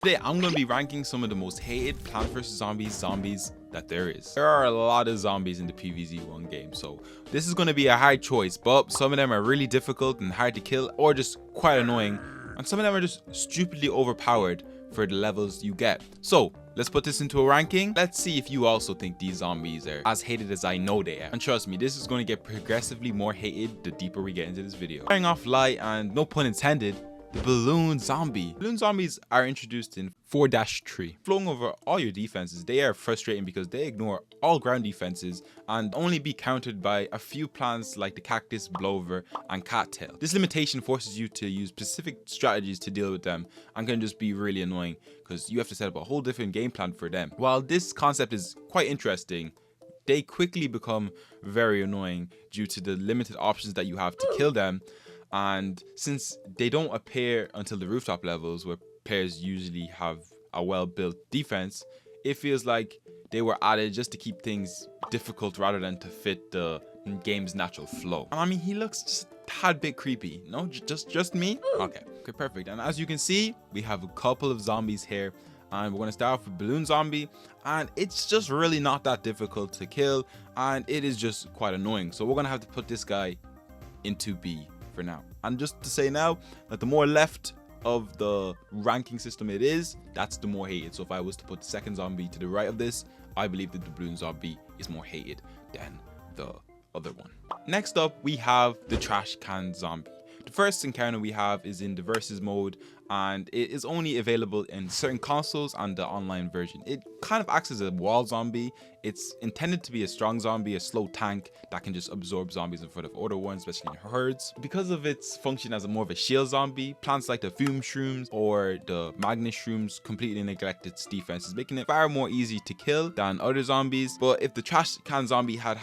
Today, I'm going to be ranking some of the most hated Plants vs. Zombies that there is. There are a lot of zombies in the PvZ1 game, so this is going to be a hard choice, but some of them are really difficult and hard to kill, or just quite annoying, and some of them are just stupidly overpowered for the levels you get. So let's put this into a ranking. Let's see if you also think these zombies are as hated as I know they are. And trust me, this is going to get progressively more hated the deeper we get into this video. Starting off light, and no pun intended, the balloon zombie. Balloon zombies are introduced in 4-3. Flowing over all your defenses, they are frustrating because they ignore all ground defenses and only be countered by a few plants like the cactus, blower, and cattail. This limitation forces you to use specific strategies to deal with them and can just be really annoying because you have to set up a whole different game plan for them. While this concept is quite interesting, they quickly become very annoying due to the limited options that you have to kill them. And since they don't appear until the rooftop levels where players usually have a well-built defense, it feels like they were added just to keep things difficult rather than to fit the game's natural flow. I mean, he looks just a tad bit creepy. No, just me? Okay, perfect. And as you can see, we have a couple of zombies here, and we're going to start off with balloon zombie, and it's just really not that difficult to kill, and it is just quite annoying. So we're going to have to put this guy into B for now. And just to say now that the more left of the ranking system it is, that's the more hated. So if I was to put the second zombie to the right of this, I believe that the balloon zombie is more hated than the other one. Next up, we have the trash can zombie. The first encounter we have is in the versus mode, and it is only available in certain consoles and the online version. It kind of acts as a wall zombie. It's intended to be a strong zombie, a slow tank that can just absorb zombies in front of other ones, especially in herds. Because of its function as more of a shield zombie, plants like the fume shrooms or the magnet shrooms completely neglect its defenses, making it far more easy to kill than other zombies. But if the trash can zombie had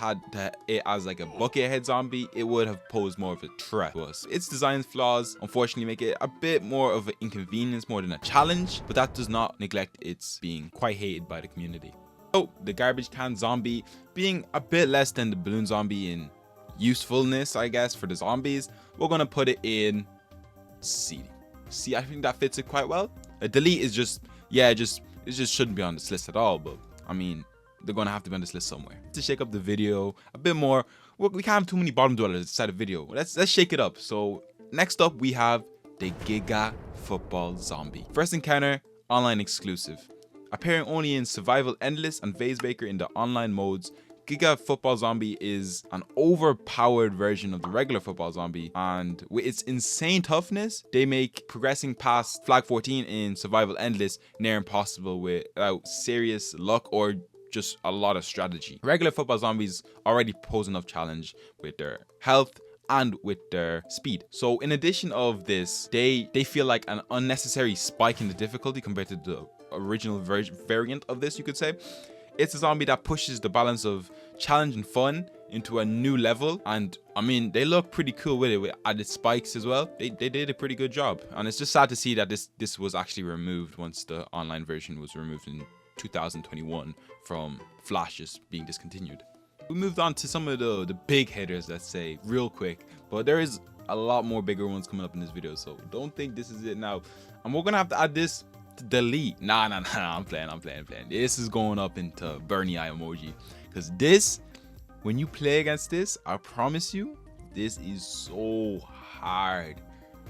it as like a bucket head zombie, it would have posed more of a threat to us. Its design flaws unfortunately make it a bit more of an inconvenience more than a challenge, but that does not neglect its being quite hated by the community. So the garbage can zombie, being a bit less than the balloon zombie in usefulness, I guess, for the zombies, we're gonna put it in C. I think that fits it quite well. A delete is just, yeah, it just shouldn't be on this list at all, but I mean, they're gonna have to be on this list somewhere. To shake up the video a bit more, we can't have too many bottom dwellers inside a video. Let's shake it up. So next up, we have the Giga football zombie. First encounter, online exclusive. Appearing only in Survival Endless and Phase Baker in the online modes, Giga Football Zombie is an overpowered version of the regular football zombie, and with its insane toughness, they make progressing past Flag 14 in Survival Endless near impossible without serious luck or just a lot of strategy. Regular football zombies already pose enough challenge with their health and with their speed. So in addition of this, they feel like an unnecessary spike in the difficulty compared to the original variant of this, you could say. It's a zombie that pushes the balance of challenge and fun into a new level, and I mean, they look pretty cool with it, with added spikes as well. They did a pretty good job, and it's just sad to see that this was actually removed once the online version was removed in 2021 from Flash just being discontinued. We moved on to some of the big hitters, let's say, real quick, but there is a lot more bigger ones coming up in this video, so don't think this is it now. And we're gonna have to add this to delete. Nah, I'm playing. This is going up into Bernie eye emoji, because this, when you play against this, I promise you, this is so hard.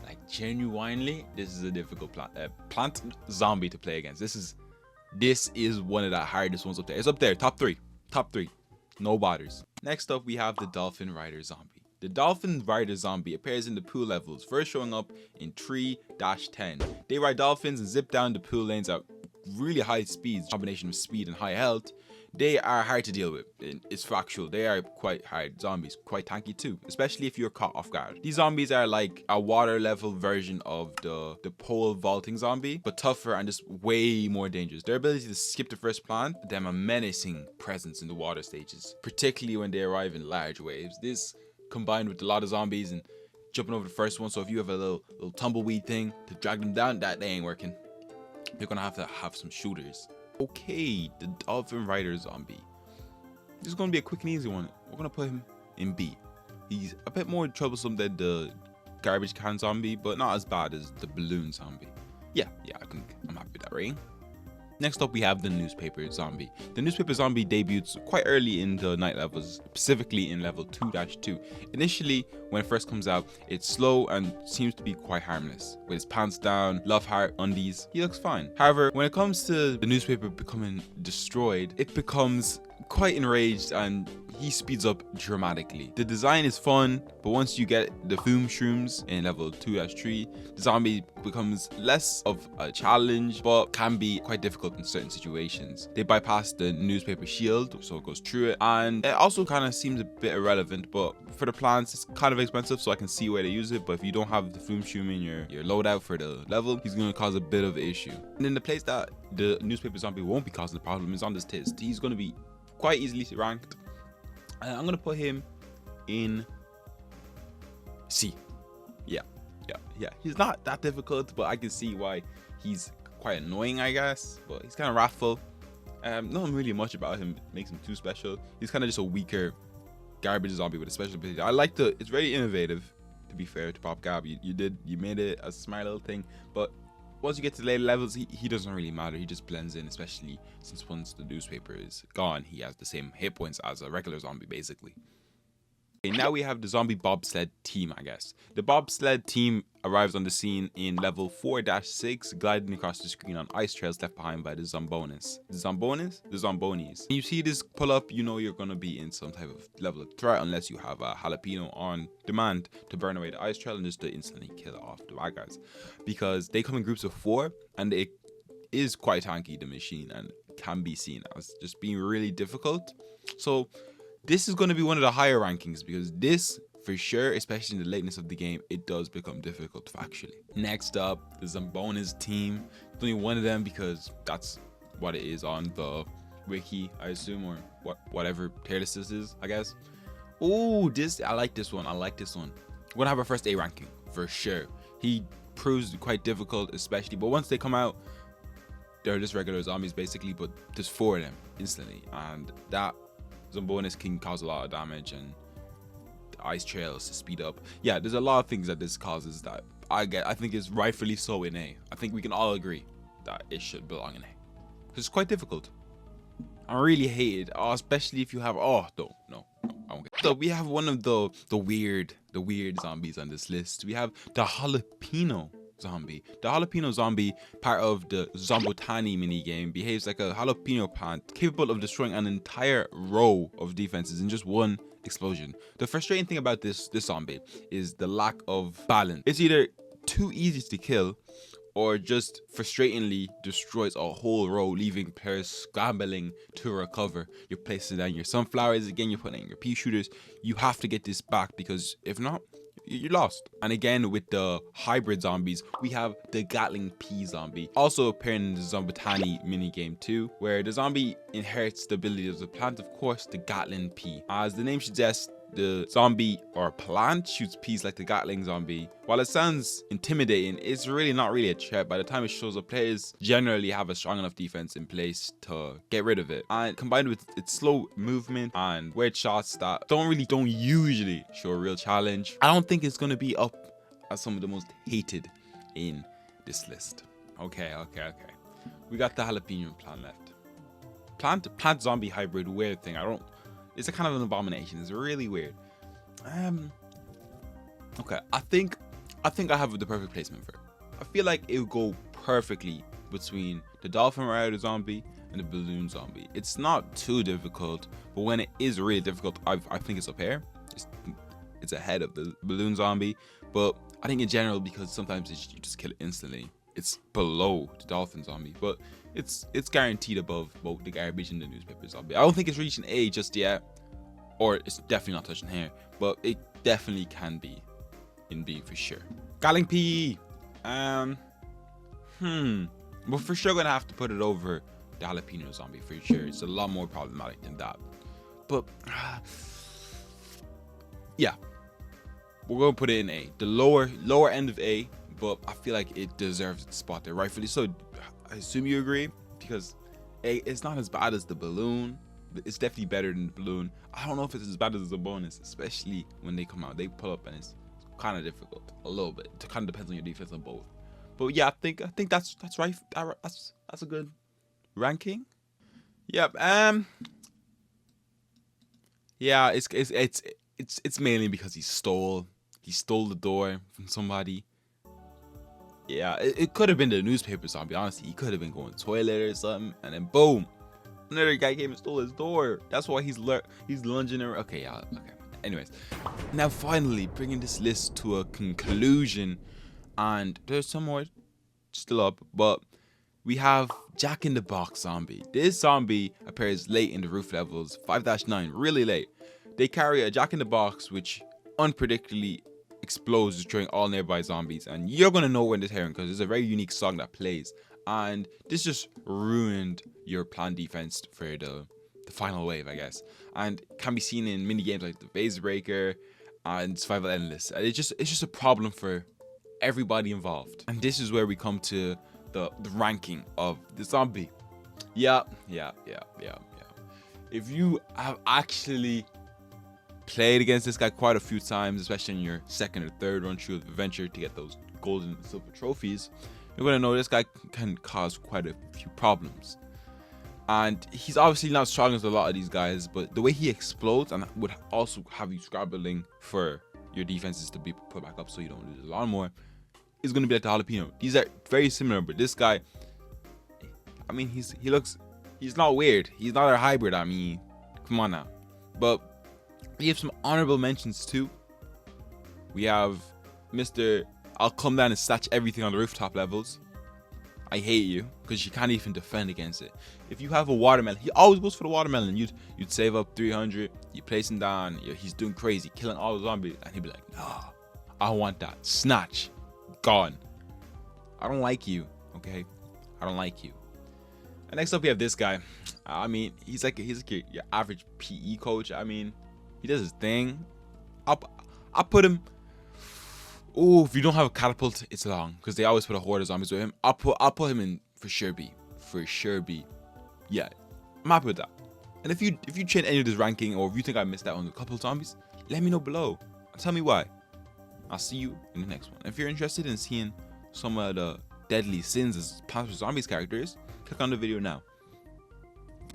Like, genuinely, this is a difficult plant zombie to play against. This is one of the hardest ones up there. It's up there, top three, no bothers. Next up, we have the Dolphin Rider zombie. The Dolphin Rider zombie appears in the pool levels, first showing up in 3-10. They ride dolphins and zip down the pool lanes at really high speeds, combination of speed and high health. They are hard to deal with. It's factual. They are quite hard zombies, quite tanky too, especially if you're caught off guard. These zombies are like a water level version of the pole vaulting zombie, but tougher and just way more dangerous. Their ability to skip the first plant, them a menacing presence in the water stages, particularly when they arrive in large waves. This combined with a lot of zombies and jumping over the first one, so if you have a little tumbleweed thing to drag them down, that they ain't working. You're gonna have to have some shooters. Okay, the Dolphin Rider zombie. This is gonna be a quick and easy one. We're gonna put him in B. He's a bit more troublesome than the garbage can zombie, but not as bad as the balloon zombie. Yeah, I'm happy with that, right? agree. Next up, we have the newspaper zombie. The newspaper zombie debuts quite early in the night levels, specifically in level 2-2. Initially, when it first comes out, it's slow and seems to be quite harmless. With his pants down, love heart, undies, he looks fine. However, when it comes to the newspaper becoming destroyed, it becomes quite enraged and he speeds up dramatically. The design is fun, but once you get the foom shrooms in level 2-3, the zombie becomes less of a challenge, but can be quite difficult in certain situations. They bypass the newspaper shield, so it goes through it, and it also kind of seems a bit irrelevant, but for the plants, it's kind of expensive, so I can see where they use it, but if you don't have the foom shroom in your loadout for the level, he's going to cause a bit of an issue. And then the place that the newspaper zombie won't be causing a problem is on this test. He's going to be quite easily ranked. I'm gonna put him in C. Yeah. He's not that difficult, but I can see why he's quite annoying, I guess. But he's kind of wrathful. Not really much about him makes him too special. He's kind of just a weaker garbage zombie with a special ability. I like the. It's very innovative. To be fair to PopCap, you made it a smart little thing, but once you get to later levels, he doesn't really matter. He just blends in, especially since once the newspaper is gone, he has the same hit points as a regular zombie, basically. Okay, now we have the zombie bobsled team, I guess. The bobsled team arrives on the scene in level 4-6, gliding across the screen on ice trails left behind by the Zambonis. The Zambonis. When you see this pull up, you know you're going to be in some type of level of threat, unless you have a jalapeno on demand to burn away the ice trail and just to instantly kill off the bad guys. Because they come in groups of 4, and it is quite tanky, the machine, and can be seen as just being really difficult. So this is going to be one of the higher rankings, because this, for sure, especially in the lateness of the game, it does become difficult factually. Next up, the Zambonis team. There's only one of them because that's what it is on the wiki, I assume, or whatever tier list this is, I guess. Oh, I like this one. We're gonna have our first A ranking for sure. He proves quite difficult, especially, but once they come out, they're just regular zombies basically, but there's 4 of them instantly, and that Zambonis can cause a lot of damage, and the ice trails to speed up. Yeah, there's a lot of things that this causes that I think is rightfully so in A. I think we can all agree that it should belong in A. It's quite difficult. I really hate it, especially if you have no, I won't get. So we have one of the weird zombies on this list. We have the jalapeno zombie. The jalapeno zombie, part of the Zamboni minigame, behaves like a jalapeno plant, capable of destroying an entire row of defenses in just one explosion. The frustrating thing about this zombie is the lack of balance. It's either too easy to kill, or just frustratingly destroys a whole row, leaving players scrambling to recover. You're placing down your sunflowers again, you're putting in your pea shooters. You have to get this back, because if not, you lost. And again, with the hybrid zombies, we have the Gatling pea zombie, also appearing in the Zamboni minigame too, where the zombie inherits the ability of the plant, of course, the Gatling pea. As the name suggests, the zombie or plant shoots peas like the Gatling zombie. While it sounds intimidating, it's really not really a threat. By the time it shows up, players generally have a strong enough defense in place to get rid of it. And combined with its slow movement and weird shots that don't usually show a real challenge, I don't think it's going to be up as some of the most hated in this list. Okay. We got the jalapeno plant left. Plant zombie hybrid, weird thing. It's a kind of an abomination. It's really weird. Okay, I think I have the perfect placement for it. I feel like it would go perfectly between the Dolphin rider zombie and the balloon zombie. It's not too difficult, but when it is really difficult, I think it's up here. It's ahead of the balloon zombie, but I think in general, because sometimes you just kill it instantly, it's below the Dolphin zombie, but it's guaranteed above both the garbage and the newspaper zombie. I don't think it's reaching A just yet, or it's definitely not touching here, but it definitely can be in B for sure. Gatling P. We're for sure gonna have to put it over the jalapeno zombie for sure. It's a lot more problematic than that, but yeah, we're gonna put it in A, the lower end of A, but I feel like it deserves its spot there, rightfully so. I assume you agree, because A, it's not as bad as the balloon, but it's definitely better than the balloon. I don't know if it's as bad as the bonus, especially when they come out. They pull up and it's kind of difficult a little bit. It kind of depends on your defense on both. But yeah, I think that's right. That's a good ranking. Yep. Yeah, it's mainly because he stole the door from somebody. Yeah, it could have been the newspaper zombie. Honestly, he could have been going to the toilet or something, and then boom, another guy came and stole his door. That's why he's lunging around. Okay, yeah, okay. Anyways, now finally bringing this list to a conclusion, and there's some more still up, but we have Jack in the Box zombie. This zombie appears late in the roof levels 5-9, really late. They carry a Jack in the Box which unpredictably explodes, destroying all nearby zombies. And you're gonna know when this hearing because there's a very unique song that plays. And this just ruined your plan defense for the final wave, I guess. And can be seen in mini games like the Vase Breaker and Survival Endless. And it's just a problem for everybody involved. And this is where we come to the ranking of the zombie. Yeah. If you have actually played against this guy quite a few times, especially in your second or third run through the adventure to get those golden and silver trophies, you're gonna know this guy can cause quite a few problems. And he's obviously not strong as a lot of these guys, but the way he explodes and would also have you scrabbling for your defenses to be put back up so you don't lose a lot more is going to be like the jalapeno. These are very similar, but this guy, I mean, he's not weird. He's not a hybrid. I mean, come on now. But we have some honorable mentions too. We have Mr. I'll come down and snatch everything on the rooftop levels. I hate you because you can't even defend against it. If you have a watermelon, he always goes for the watermelon. You'd save up 300. You place him down. He's doing crazy, killing all the zombies, and he'd be like, "Nah, I want that snatch." Gone. I don't like you, okay? I don't like you. And next up we have this guy. I mean, he's like your average PE coach. I mean, he does his thing. I'll put him. Oh, if you don't have a catapult, it's long because they always put a horde of zombies with him. I'll put him in for sure B. For sure B. Yeah, I'm happy with that. And if you change any of this ranking, or if you think I missed out on a couple of zombies, let me know below. Tell me why. I'll see you in the next one. If you're interested in seeing some of the deadly sins as Plants vs Zombies characters, click on the video now.